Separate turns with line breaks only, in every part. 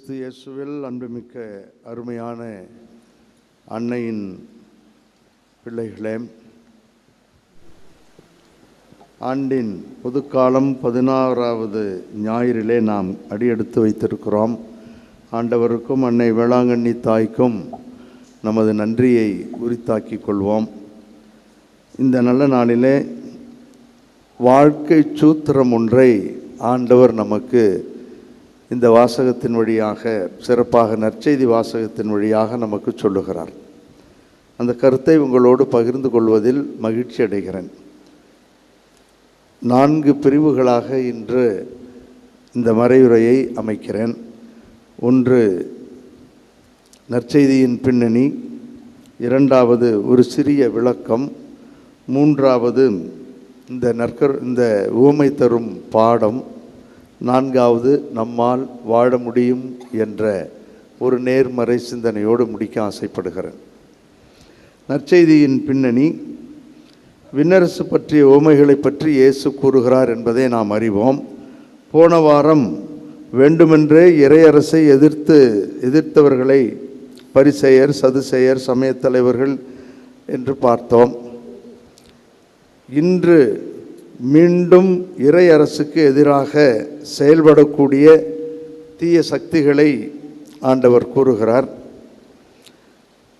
கிறிஸ்து இயேசுவில் அன்புமிக்க அருமையான அன்னையின் பிள்ளைகளே, ஆண்டின் பொதுக்காலம் 16வது ஞாயிறிலே நாம் அடியெடுத்து வைத்திருக்கிறோம். ஆண்டவருக்கும் அன்னை வேளாங்கண்ணி தாய்க்கும் நமது நன்றியை உரித்தாக்கிக் கொள்வோம். இந்த நல்ல நாளிலே வாழ்க்கை சூத்திரம் ஒன்றை ஆண்டவர் நமக்கு இந்த வாசகத்தின் வழியாக, சிறப்பாக நற்செய்தி வாசகத்தின் வழியாக நமக்கு சொல்லுகிறார். அந்த கருத்தை உங்களோடு பகிர்ந்து கொள்வதில் மகிழ்ச்சி அடைகிறேன். 4 பிரிவுகளாக இன்று இந்த மறையுரையை அமைக்கிறேன். 1, நற்செய்தியின் பின்னணி. 2வது ஒரு சிறிய விளக்கம். 3வது இந்த உவமை தரும் பாடம். 4வது நம்மால் வாழ முடியும் என்ற ஒரு நேர்மறை சிந்தனையோடு முடிக்க ஆசைப்படுகிறேன். நற்செய்தியின் பின்னணி. விண்ணரசு பற்றிய உவமைகளை பற்றி இயேசு கூறுகிறார் என்பதை நாம் அறிவோம். போன வாரம் வேண்டுமென்றே இறையரசை எதிர்த்தவர்களை பரிசேயர், சதுசேயர், சமயத் தலைவர்கள் என்று பார்த்தோம். இன்று மீண்டும் இறையரசுக்கு எதிராக செயல்படக்கூடிய தீய சக்திகளை ஆண்டவர் கூறுகிறார்.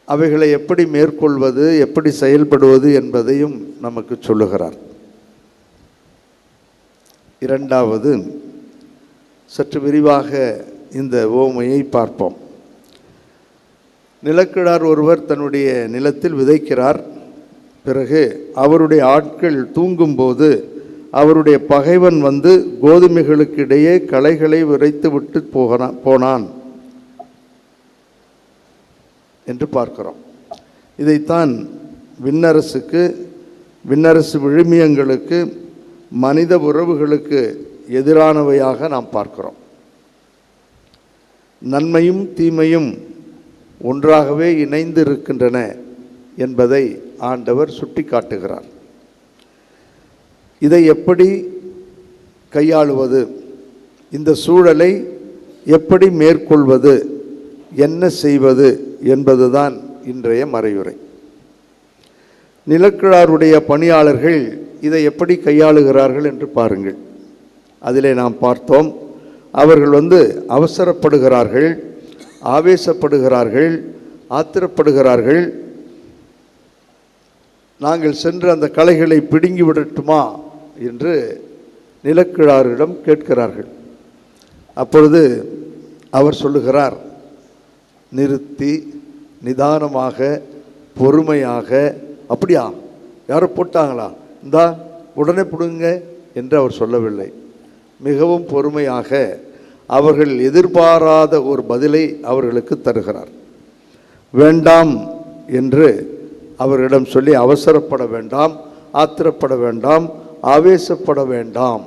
அவைகளை எப்படி மேற்கொள்வது, எப்படி செயல்படுவது என்பதையும் நமக்கு சொல்லுகிறார். 2வது சற்று விரிவாக இந்த உவமையை பார்ப்போம். நிலக்கிழார் ஒருவர் தன்னுடைய நிலத்தில் விதைக்கிறார். பிறகு அவருடைய ஆட்கள் தூங்கும்போது அவருடைய பகைவன் வந்து கோதுமைகளுக்கு இடையே களைகளை விரைத்து விட்டு போனான் என்று பார்க்கிறோம். இதைத்தான் விண்ணரசு விழுமியங்களுக்கு, மனித உறவுகளுக்கு எதிரானவையாக நாம் பார்க்கிறோம். நன்மையும் தீமையும் ஒன்றாகவே இணைந்து இருக்கின்றன என்பதை ஆண்டவர் சுட்டி காட்டுகிறார். இதை எப்படி கையாளுவது, இந்த சூழலை எப்படி மேற்கொள்வது, என்ன செய்வது என்பதுதான் இன்றைய மறையுரை. நிலக்கிழாருடைய பணியாளர்கள் இதை எப்படி கையாளுகிறார்கள் என்று பாருங்கள். அதிலே நாம் பார்த்தோம், அவர்கள் அவசரப்படுகிறார்கள், ஆவேசப்படுகிறார்கள், ஆத்திரப்படுகிறார்கள். நாங்கள் சென்று அந்த களைகளை பிடுங்கி விடட்டுமா என்று நிலக்கிழாரிடம் கேட்கிறார்கள். அப்பொழுது அவர் சொல்லுகிறார், நிறுத்தி நிதானமாக பொறுமையாக, அப்படியா யாரோ போட்டாங்களா, இந்தா உடனே பிடுங்க என்று அவர் சொல்லவில்லை. மிகவும் பொறுமையாக அவர்கள் எதிர்பாராத ஒரு பதிலை அவர்களுக்கு தருகிறார். வேண்டாம் என்று அவர்களிடம் சொல்லி, அவசரப்பட வேண்டாம், ஆத்திரப்பட வேண்டாம், ஆவேசப்பட வேண்டாம்.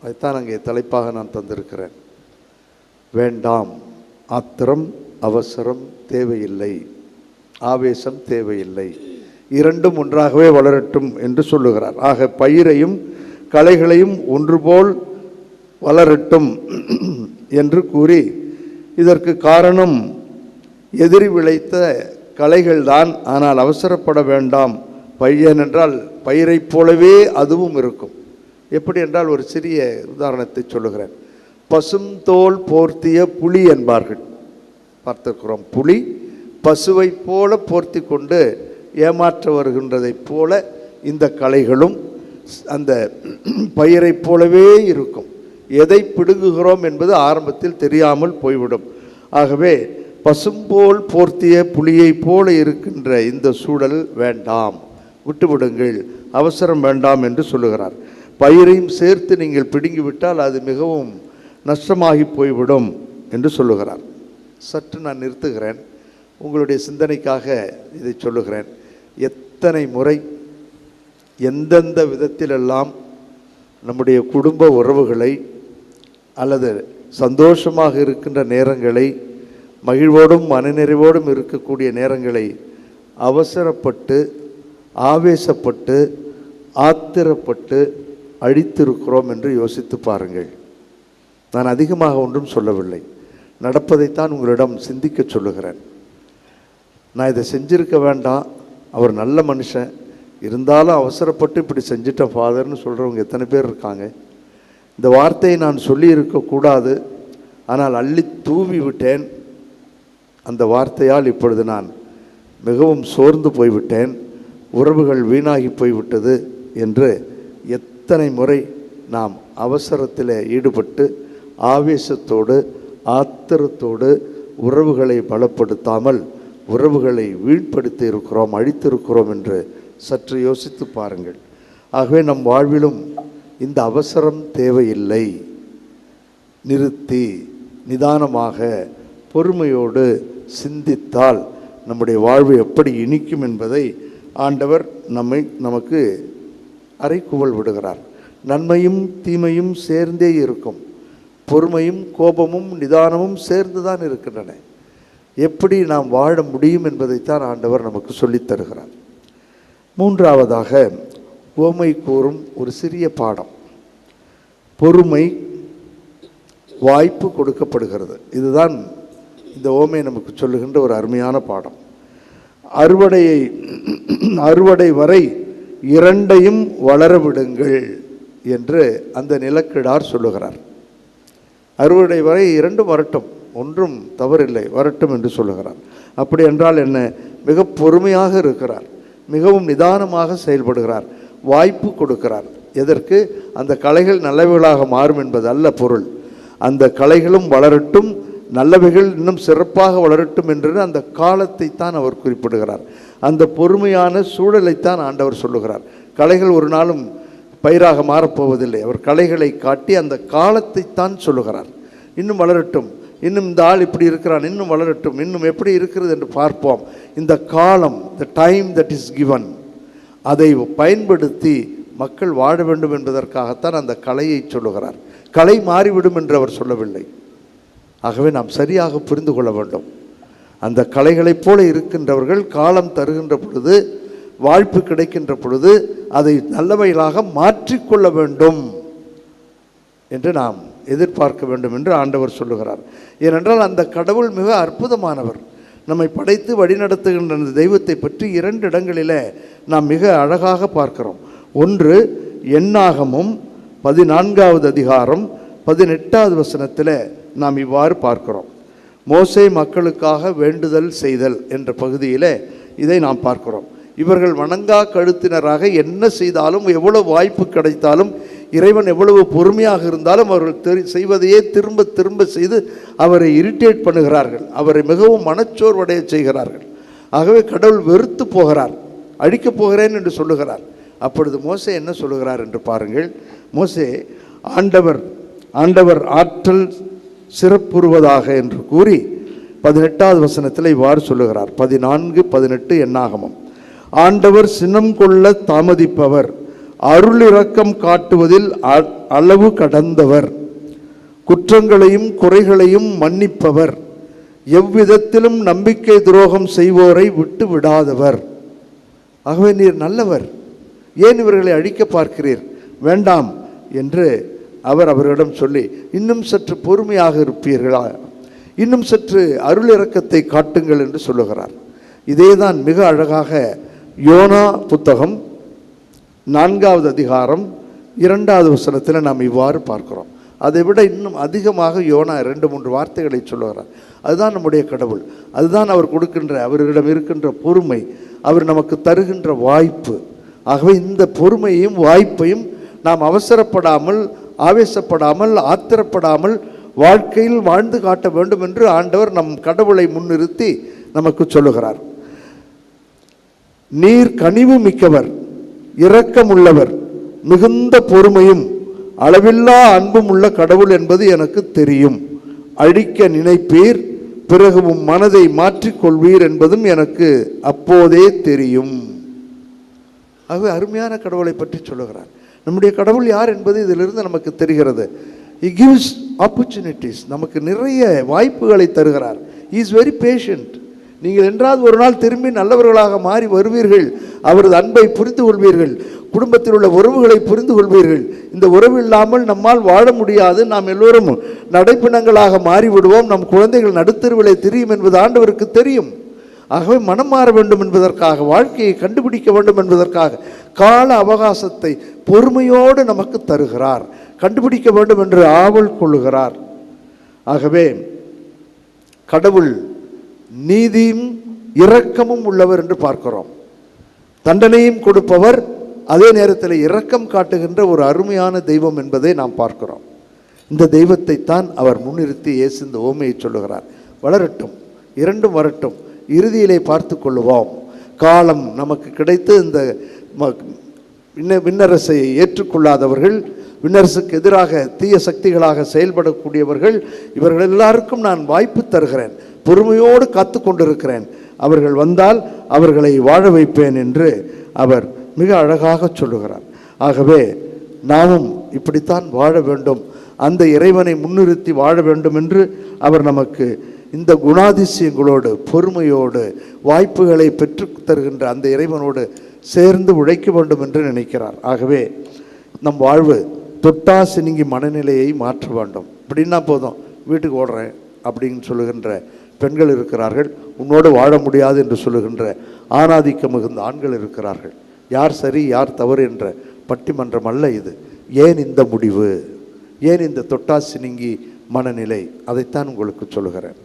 அதைத்தான் அங்கே தலைப்பாக நான் தந்திருக்கிறேன். வேண்டாம், ஆத்திரம் அவசரம் தேவையில்லை, ஆவேசம் தேவையில்லை, இரண்டும் ஒன்றாகவே வளரட்டும் என்று சொல்லுகிறார். ஆக பயிரையும் களைகளையும் ஒன்றுபோல் வளரட்டும் என்று கூறி, இதற்கு காரணம் எதிரி விளைத்த களைகள்தான், ஆனால் அவசரப்பட வேண்டாம், பையன் என்றால் பயிரைப் போலவே அதுவும் இருக்கும். எப்படி என்றால் ஒரு சிறிய உதாரணத்தை சொல்லுகிறேன். பசும் தோல் போர்த்திய புலி என்பார்கள், பார்த்திருக்கிறோம். புலி பசுவை போல போர்த்தி கொண்டு ஏமாற்ற வருகின்றதைப் போல இந்த களைகளும் அந்த பயிரை போலவே இருக்கும். எதை பிடுங்குகிறோம் என்பது ஆரம்பத்தில் தெரியாமல் போய்விடும். ஆகவே பசும்போல் போர்த்திய புலியை போல இருக்கின்ற இந்த சூழல் வேண்டாம், விட்டுவிடுங்கள், அவசரம் வேண்டாம் என்று சொல்லுகிறார். பயிரையும் சேர்த்து நீங்கள் பிடுங்கிவிட்டால் அது மிகவும் நஷ்டமாகி போய்விடும் என்று சொல்லுகிறார். சற்று நான் நிறுத்துகிறேன், உங்களுடைய சிந்தனைக்காக இதை சொல்லுகிறேன். எத்தனை முறை எந்தெந்த விதத்திலெல்லாம் நம்முடைய குடும்ப உறவுகளை அல்லது சந்தோஷமாக இருக்கின்ற நேரங்களை, மகிழ்வோடும் மனநிறைவோடும் இருக்கக்கூடிய நேரங்களை அவசரப்பட்டு, ஆவேசப்பட்டு, ஆத்திரப்பட்டு அழித்திருக்கிறோம் என்று யோசித்து பாருங்கள். நான் அதிகமாக ஒன்றும் சொல்லவில்லை. நடப்பதைத்தான் உங்களிடம் சிந்திக்க சொல்லுகிறேன். நான் இதை செஞ்சிருக்க வேண்டாம், அவர் நல்ல மனுஷன், இருந்தாலும் அவசரப்பட்டு இப்படி செஞ்சிட்டேன் ஃபாதர்னு சொல்கிறவங்க எத்தனை பேர் இருக்காங்க? இந்த வார்த்தையை நான் சொல்லி இருக்கக்கூடாது, ஆனால் அள்ளி தூவி விட்டேன். அந்த வார்த்தையால் இப்பொழுது நான் மிகவும் சோர்ந்து போய்விட்டேன், உறவுகள் வீணாகி போய்விட்டது என்று எத்தனை முறை நாம் அவசரத்தில் ஈடுபட்டு ஆவேசத்தோடு ஆத்திரத்தோடு உறவுகளை பலப்படுத்தாமல் உறவுகளை வீழ்படுத்தி இருக்கிறோம், அழித்திருக்கிறோம் என்று சற்று யோசித்து பாருங்கள். ஆகவே நம் வாழ்விலும் இந்த அவசரம் தேவையில்லை. நிறுத்தி நிதானமாக பொறுமையோடு சிந்தித்தால் நம்முடைய வாழ்வு எப்படி இனிக்கும் என்பதை ஆண்டவர் நமக்கு அறைகூவல் விடுகிறார். நன்மையும் தீமையும் சேர்ந்தே இருக்கும். பொறுமையும் கோபமும் நிதானமும் சேர்ந்து தான் இருக்கின்றன. எப்படி நாம் வாழ முடியும் என்பதைத்தான் ஆண்டவர் நமக்கு சொல்லித் தருகிறார். மூன்றாவதாக உவமை கூறும் ஒரு சிறிய பாடம். பொறுமை வாய்ப்பு கொடுக்கப்படுகிறது. இதுதான் இந்த உவமை நமக்கு சொல்லுகின்ற ஒரு அருமையான பாடம். அறுவடை வரை இரண்டையும் வளர விடுங்கள் என்று அந்த நிலக்கிழார் சொல்லுகிறார். அறுவடை வரை இரண்டும் வரட்டும், ஒன்றும் தவறில்லை, வரட்டும் என்று சொல்லுகிறார். அப்படி என்றால் என்ன? மிக பொறுமையாக இருக்கிறார், மிகவும் நிதானமாக செயல்படுகிறார், வாய்ப்பு கொடுக்கிறார். எதற்கு? அந்த களைகள் நல்லவைகளாக மாறும் என்பது அல்ல பொருள். அந்த களைகளும் வளரட்டும், நல்லவைகள் இன்னும் சிறப்பாக வளரட்டும் என்று அந்த காலத்தை தான் அவர் குறிப்பிடுகிறார். அந்த பொறுமையான சூழலைத்தான் ஆண்டவர் சொல்லுகிறார். களைகள் ஒரு நாளும் பயிராக மாறப்போவதில்லை. அவர் களைகளை காட்டி அந்த காலத்தை தான் சொல்லுகிறார். இன்னும் வளரட்டும், இன்னும் இந்த ஆள் இப்படி இருக்கிறான், இன்னும் வளரட்டும், இன்னும் எப்படி இருக்கிறது என்று பார்ப்போம். இந்த காலம், the time that is given, அதை பயன்படுத்தி மக்கள் வாழ வேண்டும் என்பதற்காகத்தான் அந்த கலையை சொல்லுகிறார். கலை மாறிவிடும் என்று அவர் சொல்லவில்லை. ஆகவே நாம் சரியாக புரிந்து கொள்ள வேண்டும். அந்த கலைகளைப் போல இருக்கின்றவர்கள் காலம் தருகின்ற பொழுது, வாய்ப்பு கிடைக்கின்ற பொழுது அதை நல்லவைகளாக மாற்றிக்கொள்ள வேண்டும் என்று நாம் எதிர்பார்க்க வேண்டும் என்று ஆண்டவர் சொல்லுகிறார். ஏனென்றால் அந்த கடவுள் மிக அற்புதமானவர். நம்மை படைத்து வழிநடத்துகின்ற அந்த தெய்வத்தை பற்றி 2 இடங்களிலே நாம் மிக அழகாக பார்க்கிறோம். ஒன்று எண்ணாகமும் 14வது அதிகாரம் 18வது வசனத்தில் நாம் இவ்வாறு பார்க்கிறோம். மோசே மக்களுக்காக வேண்டுதல் செய்தல் என்ற பகுதியில் இதை நாம் பார்க்கிறோம். இவர்கள் வணங்கா கழுத்தினராக என்ன செய்தாலும், எவ்வளவு வாய்ப்பு கிடைத்தாலும், இறைவன் எவ்வளவு பொறுமையாக இருந்தாலும் அவர்கள் செய்வதையே திரும்ப திரும்ப செய்து அவரை இரிட்டேட் பண்ணுகிறார்கள், அவரை மிகவும் மனச்சோர்வடைய செய்கிறார்கள். ஆகவே கடவுள் வெறுத்து போகிறார், அழிக்கப் போகிறேன் என்று சொல்லுகிறார். அப்பொழுது மோசே என்ன சொல்லுகிறார் என்று பாருங்கள். மோசே ஆண்டவர் ஆற்றல் சிறப்புறுவதாக என்று கூறி 18வது வசனத்தில் இவ்வாறு சொல்லுகிறார். 14-18 எண்ணாகமம். ஆண்டவர் சினம் கொள்ள தாமதிப்பவர், அருளிரக்கம் காட்டுவதில் அளவு கடந்தவர், குற்றங்களையும் குறைகளையும் மன்னிப்பவர், எவ்விதத்திலும் நம்பிக்கை துரோகம் செய்வோரை விட்டு விடாதவர். ஆகவே நீர் நல்லவர், ஏன் இவர்களை அழிக்க பார்க்கிறீர்? வேண்டாம் என்று அவரிடம் சொல்லி, இன்னும் சற்று பொறுமையாக இருப்பீர்களா, இன்னும் சற்று அருளிரக்கத்தை காட்டுங்கள் என்று சொல்லுகிறார். இதேதான் மிக அழகாக யோனா புத்தகம் 4வது அதிகாரம் 2வது வசனத்தில் நாம் இவ்வாறு பார்க்கிறோம். அதை விட இன்னும் அதிகமாக யோனா 2-3 வார்த்தைகளை சொல்லுகிறார். அதுதான் நம்முடைய கடவுள், அதுதான் அவர் கொடுக்கின்ற, அவரிடம் இருக்கின்ற பொறுமை, அவர் நமக்கு தருகின்ற வாய்ப்பு. ஆகவே இந்த பொறுமையும் வாய்ப்பையும் நாம் அவசரப்படாமல், ஆவேசப்படாமல், ஆத்திரப்படாமல் வாழ்க்கையில் வாழ்ந்து காட்ட வேண்டும் என்று ஆண்டவர் நம் கடவுளை முன்னிறுத்தி நமக்கு சொல்லுகிறார். நீர் கனிவு மிக்கவர், இரக்கமுள்ளவர், மிகுந்த பொறுமையும் அளவில்லா அன்பும் உள்ள கடவுள் என்பது எனக்கு தெரியும். அழிக்க நினைப்பீர், பிறகு மனதை மாற்றிக்கொள்வீர் என்பதும் எனக்கு அப்போதே தெரியும். ஆகவே அருமையான கடவுளை பற்றி சொல்லுகிறார். நம்முடைய கடவுள் யார் என்பது இதிலிருந்து நமக்கு தெரிகிறது. He gives opportunities, நமக்கு நிறைய வாய்ப்புகளை தருகிறார். He is very patient. நீங்கள் என்றாவது ஒரு நாள் திரும்பி நல்லவர்களாக மாறி வருவீர்கள், அவரது அன்பை புரிந்து கொள்வீர்கள். குடும்பத்தில் உள்ள உறவுகளை புரிந்து கொள்வீர்கள். இந்த உறவு இல்லாமல் நம்மால் வாழ முடியாது, நாம் எல்லோரும் நடைப்பிணங்களாக மாறிவிடுவோம், நம் குழந்தைகள் நடுத்தருவிலை தெரியும் என்பது ஆண்டவருக்கு தெரியும். ஆகவே மனம் மாற வேண்டும் என்பதற்காக, வாழ்க்கையை கண்டுபிடிக்க வேண்டும் என்பதற்காக கால அவகாசத்தை பொறுமையோடு நமக்கு தருகிறார். கண்டுபிடிக்க வேண்டும் என்று ஆவல் கொள்ளுகிறார். ஆகவே கடவுள் நீதியும் இரக்கமும் உள்ளவர் என்று பார்க்கிறோம். தண்டனையும் கொடுப்பவர், அதே நேரத்தில் இரக்கம் காட்டுகின்ற ஒரு அருமையான தெய்வம் என்பதை நாம் பார்க்கிறோம். இந்த தெய்வத்தை தான் அவர் முன்னிறுத்தி இயேசு இந்த ஓமையை சொல்லுகிறார். வளரட்டும், இரண்டும் வரட்டும், இறுதியிலே பார்த்து கொள்ளுவோம். காலம் நமக்கு கிடைத்து இந்த விண்ணரசை ஏற்றுக்கொள்ளாதவர்கள், விண்ணரசுக்கு எதிராக தீய சக்திகளாக செயல்படக்கூடியவர்கள், இவர்கள் எல்லாருக்கும் நான் வாய்ப்பு தருகிறேன், பொறுமையோடு காத்து கொண்டிருக்கிறேன், அவர்கள் வந்தால் அவர்களை வாழ வைப்பேன் என்று அவர் மிக அழகாக சொல்லுகிறார். ஆகவே நாமும் இப்படித்தான் வாழ வேண்டும், அந்த இறைவனை முன்னிறுத்தி வாழ வேண்டும் என்று அவர் நமக்கு இந்த குணாதிசயங்களோடு பொறுமையோடு வாய்ப்புகளை பெற்று தருகின்ற அந்த இறைவனோடு சேர்ந்து உழைக்க வேண்டும் என்று நினைக்கிறார். ஆகவே நம் வாழ்வு தொட்டாசினிங்கி மனநிலையை மாற்ற வேண்டும். இப்படின்னா போதும், வீட்டுக்கு ஓடுறேன் அப்படின்னு சொல்லுகின்ற பெண்கள் இருக்கிறார்கள், உன்னோடு வாழ முடியாது என்று சொல்லுகின்ற ஆணாதிக்க மிகுந்த ஆண்கள் இருக்கிறார்கள். யார் சரி யார் தவறு என்ற பட்டிமன்றம் அல்ல இது. ஏன் இந்த முடிவு, ஏன் இந்த தொட்டாசினிங்கி மனநிலை, அதைத்தான் உங்களுக்கு சொல்லுகிறேன்.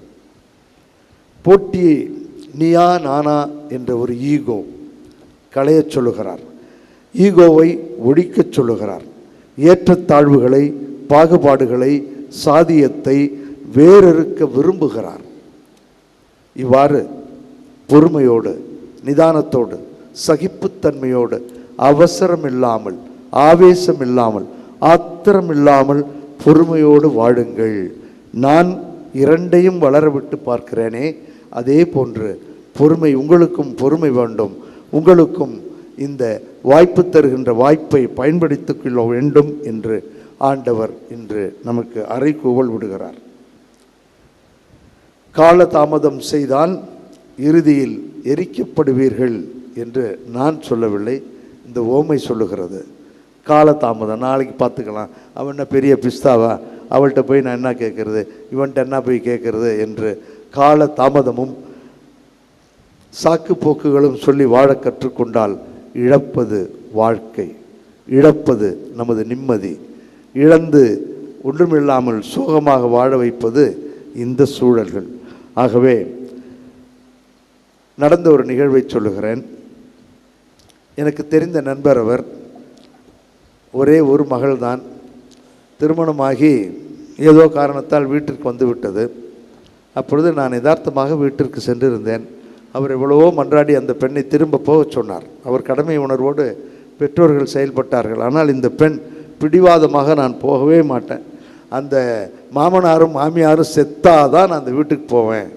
போட்டியை நீயா நானா என்ற ஒரு ஈகோ களைய சொல்லுகிறார். ஈகோவை ஒழிக்க சொல்லுகிறார். ஏற்றத்தாழ்வுகளை, பாகுபாடுகளை, சாதியத்தை வேறறுக்க விரும்புகிறார். இவ்வாறு பொறுமையோடு, நிதானத்தோடு, சகிப்புத்தன்மையோடு, அவசரம் இல்லாமல், ஆவேசம் இல்லாமல், ஆத்திரம் இல்லாமல் பொறுமையோடு வாழுங்கள். நான் இரண்டையும் வளர விட்டு பார்க்கிறேனே, அதே போன்று பொறுமை, உங்களுக்கும் பொறுமை வேண்டும். உங்களுக்கும் இந்த வாய்ப்பு தருகின்ற வாய்ப்பை பயன்படுத்திக் கொள்ள வேண்டும் என்று ஆண்டவர் இன்று நமக்கு அறைகூவல் விடுகிறார். கால தாமதம் செய்தால் இறுதியில் எரிக்கப்படுவீர்கள் என்று நான் சொல்லவில்லை, இந்த ஓமை சொல்லுகிறது. காலதாமதம், நாளைக்கு பார்த்துக்கலாம், அவன் என்ன பெரிய பிஸ்தாவா, அவள்கிட்ட போய் நான் என்ன கேட்குறது, இவன்கிட்ட என்ன போய் கேட்குறது என்று கால தாமதமும் சாக்கு போக்குகளும் சொல்லி வாழ கற்றுக்கொண்டால் இழப்பது வாழ்க்கை, இழப்பது நமது நிம்மதி, இழந்து ஒன்றுமில்லாமல் சோகமாக வாழ வைப்பது இந்த சூழல்கள். ஆகவே நடந்த ஒரு நிகழ்வை சொல்லுகிறேன். எனக்கு தெரிந்த நண்பர் அவர், ஒரே ஒரு மகள்தான், திருமணமாகி ஏதோ காரணத்தால் வீட்டிற்கு வந்து விட்டது. அப்பொழுது நான் யதார்த்தமாக வீட்டிற்கு சென்றிருந்தேன். அவர் எவ்வளவோ மன்றாடி அந்த பெண்ணை திரும்ப போக சொன்னார். அவர் கடமை உணர்வோடு பெற்றோர்கள் செயல்பட்டார்கள். ஆனால் இந்த பெண் பிடிவாதமாக நான் போகவே மாட்டேன், அந்த மாமனாரும் மாமியாரும் செத்தாதான் நான் அந்த வீட்டுக்கு போவேன்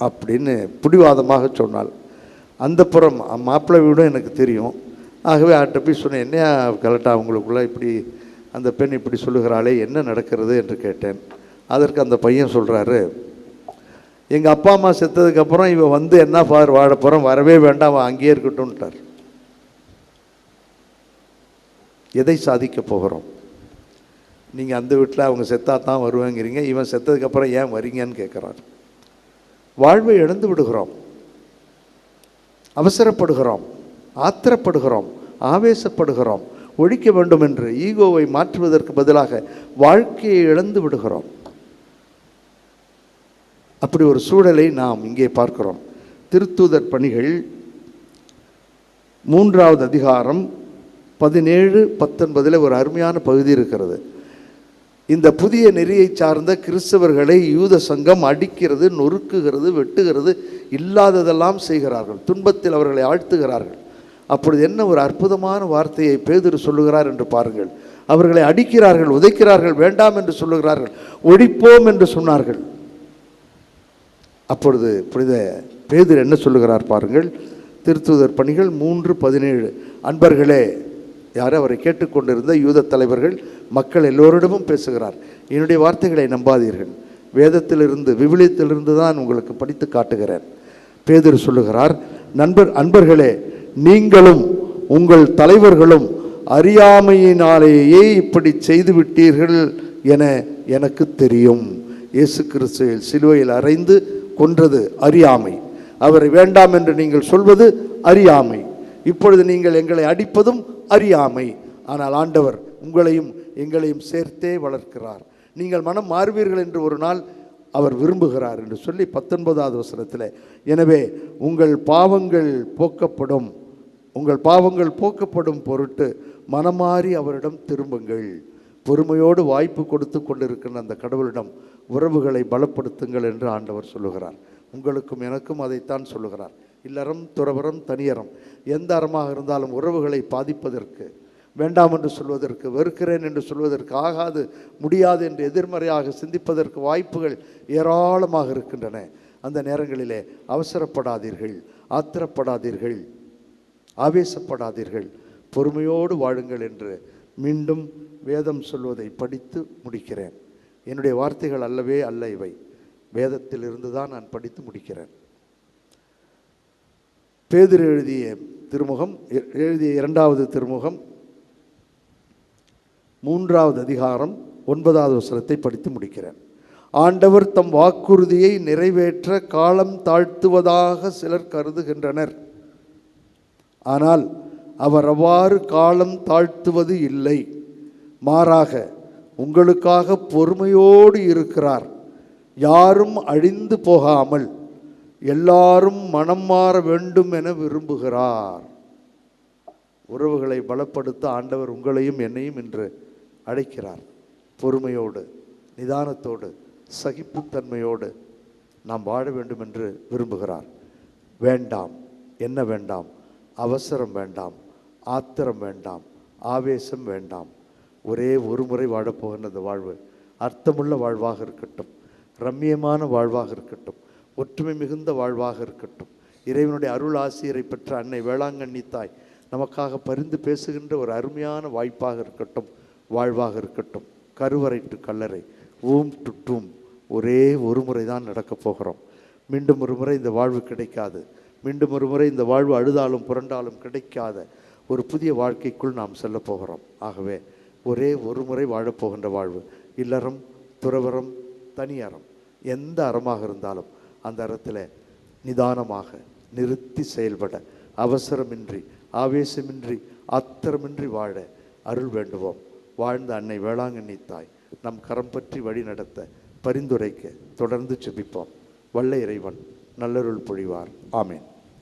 அப்படின்னு பிடிவாதமாக சொன்னாள். அந்த புறம் மாப்பிள்ளை வீடும் எனக்கு தெரியும். ஆகவே அவர்கிட்ட போய் சொன்னேன், என்னையா கலட்டா அவங்களுக்குள்ள இப்படி அந்த பெண் இப்படி சொல்லுகிறாளே, என்ன நடக்கிறது என்று கேட்டேன். அதற்கு அந்த பையன் சொல்கிறாரு, எங்கள் அப்பா அம்மா செத்ததுக்கப்புறம் இவன் வந்து என்ன ஃபாதர் வாழ போகிறோம், வரவே வேண்டாம், அவன் அங்கேயே இருக்கட்டும்ட்டார். எதை சாதிக்க போகிறோம்? நீங்கள் அந்த வீட்டில் அவங்க செத்தா தான் வருவேங்கிறீங்க, இவன் செத்ததுக்கப்புறம் ஏன் வரீங்கன்னு கேட்குறார். வாழ்வை இழந்து விடுகிறோம், அவசரப்படுகிறோம், ஆத்திரப்படுகிறோம், ஆவேசப்படுகிறோம். ஒழிக்க வேண்டும் என்று ஈகோவை மாற்றுவதற்கு பதிலாக வாழ்க்கையை இழந்து விடுகிறோம். அப்படி ஒரு சூழலை நாம் இங்கே பார்க்கிறோம். திருத்தூதர் பணிகள் 3வது அதிகாரம் 17-19 ஒரு அருமையான பகுதி இருக்கிறது. இந்த புதிய நெறியை சார்ந்த கிறிஸ்தவர்களை யூத சங்கம் அடிக்கிறது, நொறுக்குகிறது, வெட்டுகிறது, இல்லாததெல்லாம் செய்கிறார்கள், துன்பத்தில் அவர்களை ஆழ்த்துகிறார்கள். அப்பொழுது என்ன ஒரு அற்புதமான வார்த்தையை பேதுரு சொல்லுகிறார் என்று பாருங்கள். அவர்களை அடிக்கிறார்கள், உதைக்கிறார்கள், வேண்டாம் என்று சொல்லுகிறார்கள், ஒழிப்போம் என்று சொன்னார்கள். அப்பொழுது புனித பேதுரு என்ன சொல்லுகிறார் பாருங்கள். திருத்தூதர் பணிகள் 3:17. அன்பர்களே, யார் அவரை கேட்டுக்கொண்டிருந்த யூத தலைவர்கள் மக்கள் எல்லோரிடமும் பேசுகிறார். என்னுடைய வார்த்தைகளை நம்பாதீர்கள், வேதத்திலிருந்து விவிலியத்திலிருந்து தான் உங்களுக்கு படித்து காட்டுகிறேன். பேதுரு சொல்லுகிறார், அன்பர்களே, நீங்களும் உங்கள் தலைவர்களும் அறியாமையினாலேயே இப்படி செய்து விட்டீர்கள் என எனக்கு தெரியும். இயேசு கிறிஸ்து சிலுவையில் அறைந்து கொன்றது அறியாமை. அவரை வேண்டாம் என்று நீங்கள் சொல்வது அறியாமை. இப்பொழுது நீங்கள் எங்களை அடிப்பதும் அறியாமை. ஆனால் ஆண்டவர் உங்களையும் எங்களையும் சேர்த்தே வளர்க்கிறார். நீங்கள் மனம் மாறுவீர்கள் என்று ஒரு நாள் அவர் விரும்புகிறார் என்று சொல்லி 19வது வசனத்தில், எனவே உங்கள் பாவங்கள் போக்கப்படும் பொருட்டு மனமாறி அவரிடம் திரும்புங்கள். பொறுமையோடு வாய்ப்பு கொடுத்து கொண்டிருக்கின்ற அந்த கடவுளிடம் உறவுகளை பலப்படுத்துங்கள் என்று ஆண்டவர் சொல்லுகிறார். உங்களுக்கும் எனக்கும் அதைத்தான் சொல்லுகிறார். இல்லறம், துறவரம், தனியறம், எந்த அறமாக இருந்தாலும் உறவுகளை பாதிப்பதற்கு, வேண்டாம் என்று சொல்வதற்கு, வெறுக்கிறேன் என்று சொல்வதற்கு, ஆகாது முடியாது என்று எதிர்மறையாக சிந்திப்பதற்கு வாய்ப்புகள் ஏராளமாக இருக்கின்றன. அந்த நேரங்களிலே அவசரப்படாதீர்கள், ஆத்திரப்படாதீர்கள், ஆவேசப்படாதீர்கள், பொறுமையோடு வாழுங்கள் என்று மீண்டும் வேதம் சொல்வதை படித்து முடிக்கிறேன். என்னுடைய வார்த்தைகள் அல்லவே அல்ல இவை, வேதத்தில் இருந்து தான் நான் படித்து முடிக்கிறேன். பேதுரு எழுதிய 2வது திருமுகம் 3வது அதிகாரம் 9வது வசனத்தை படித்து முடிக்கிறேன். ஆண்டவர் தம் வாக்குறுதியை நிறைவேற்ற காலம் தாழ்த்துவதாக சிலர் கருதுகின்றனர். ஆனால் அவர் அவ்வாறு காலம் தாழ்த்துவது இல்லை. மாறாக உங்களுக்காக பொறுமையோடு இருக்கிறார். யாரும் அழிந்து போகாமல் எல்லாரும் மனம் மாற வேண்டும் என விரும்புகிறார். உறவுகளை பலப்படுத்த ஆண்டவர் உங்களையும் என்னையும் இன்று அழைக்கிறார். பொறுமையோடு, நிதானத்தோடு, சகிப்புத்தன்மையோடு நாம் வாழ வேண்டும் என்று விரும்புகிறார். வேண்டாம், என்ன வேண்டாம்? அவசரம் வேண்டாம், ஆத்திரம் வேண்டாம், ஆவேசம் வேண்டாம். ஒரே ஒரு முறை வாழப்போகின்ற அந்த வாழ்வு அர்த்தமுள்ள வாழ்வாக இருக்கட்டும், ரம்மியமான வாழ்வாக இருக்கட்டும், ஒற்றுமை மிகுந்த வாழ்வாக இருக்கட்டும். இறைவனுடைய அருள் ஆசிரியரை பெற்ற அன்னை வேளாங்கண்ணி தாய் நமக்காக பரிந்து பேசுகின்ற ஒரு அருமையான வாய்ப்பாக இருக்கட்டும், வாழ்வாக இருக்கட்டும். கருவறை டு கல்லறை, ஊம் டு டூம், ஒரே ஒரு முறை தான் நடக்கப் போகிறோம். மீண்டும் ஒரு முறை இந்த வாழ்வு கிடைக்காது. மீண்டும் ஒரு முறை இந்த வாழ்வு அழுதாலும் புரண்டாலும் கிடைக்காத ஒரு புதிய வாழ்க்கைக்குள் நாம் செல்ல போகிறோம். ஆகவே ஒரே ஒரு முறை வாழப்போகின்ற வாழ்வு, இல்லறம், துறவரம், தனியறம், எந்த அறமாக இருந்தாலும் அந்த அறத்தில் நிதானமாக நிறுத்தி செயல்பட, அவசரமின்றி, ஆவேசமின்றி, ஆத்திரமின்றி வாழ அருள் வேண்டுவோம். வாழ்ந்த அன்னை வேளாங்கண்ணி தாய் நம் கரம் பற்றி வழி நடத்த, பரிந்துரைக்க தொடர்ந்து செபிப்போம். வல்ல இறைவன் நல்லருள் பொழிவார். ஆமேன்.